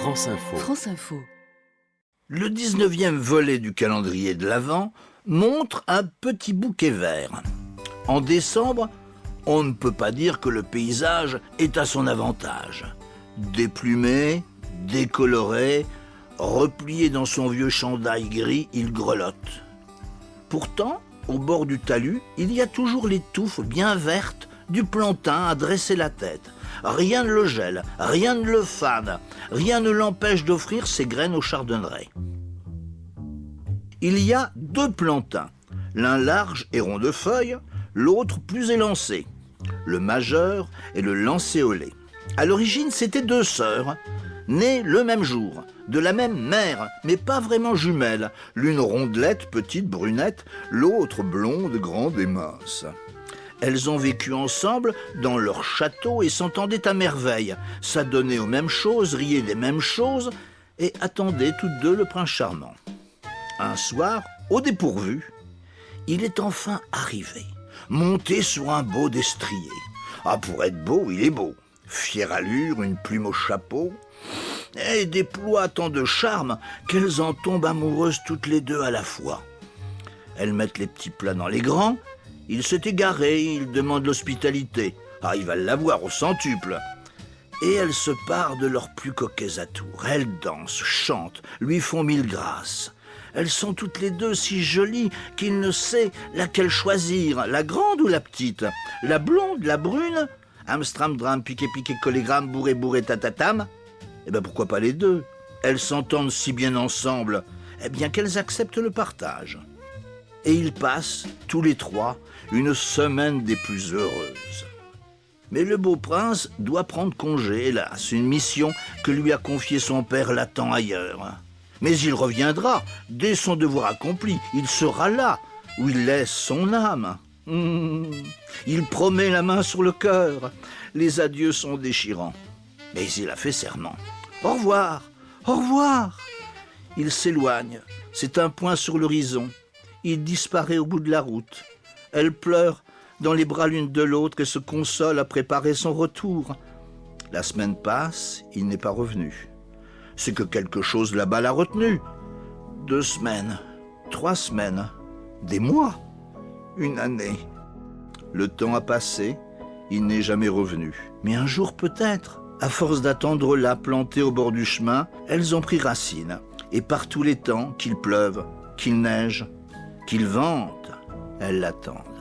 France Info. France Info. Le 19e volet du calendrier de l'Avent montre un petit bouquet vert. En décembre, on ne peut pas dire que le paysage est à son avantage. Déplumé, décoloré, replié dans son vieux chandail gris, il grelotte. Pourtant, au bord du talus, il y a toujours les touffes bien vertes du plantain à dresser la tête. Rien ne le gèle, rien ne le fane, rien ne l'empêche d'offrir ses graines aux chardonnerets. Il y a deux plantains, l'un large et rond de feuilles, l'autre plus élancé, le majeur et le lancéolé. À l'origine, c'étaient deux sœurs, nées le même jour, de la même mère, mais pas vraiment jumelles, l'une rondelette, petite, brunette, l'autre blonde, grande et mince. Elles ont vécu ensemble dans leur château et s'entendaient à merveille, s'adonnaient aux mêmes choses, riaient des mêmes choses et attendaient toutes deux le prince charmant. Un soir, au dépourvu, il est enfin arrivé, monté sur un beau destrier. Ah, pour être beau, il est beau. Fière allure, une plume au chapeau, et déploie tant de charme qu'elles en tombent amoureuses toutes les deux à la fois. Elles mettent les petits plats dans les grands. Il s'est égaré, il demande l'hospitalité. Ah, il va l'avoir au centuple. Et elles se parent de leurs plus coquets atours. Elles dansent, chantent, lui font mille grâces. Elles sont toutes les deux si jolies qu'il ne sait laquelle choisir, la grande ou la petite, la blonde, la brune, Amstram, dram, piqué, piqué, collégramme, bourré, bourré, tatatam. Eh bien, pourquoi pas les deux? Elles s'entendent si bien ensemble, eh bien qu'elles acceptent le partage. Et ils passent, tous les trois, une semaine des plus heureuses. Mais le beau prince doit prendre congé, hélas, une mission que lui a confiée son père l'attend ailleurs. Mais il reviendra, dès son devoir accompli, il sera là, où il laisse son âme. Il promet la main sur le cœur, les adieux sont déchirants. Mais il a fait serment. Au revoir, au revoir. Il s'éloigne, c'est un point sur l'horizon. Il disparaît au bout de la route. Elle pleure dans les bras l'une de l'autre et se console à préparer son retour. La semaine passe, il n'est pas revenu. C'est que quelque chose là-bas l'a retenu. 2 semaines, 3 semaines, des mois, une année. Le temps a passé, il n'est jamais revenu. Mais un jour peut-être, à force d'attendre là, plantées au bord du chemin, elles ont pris racine. Et par tous les temps, qu'il pleuve, qu'il neige, qu'il vente, elles l'attendent.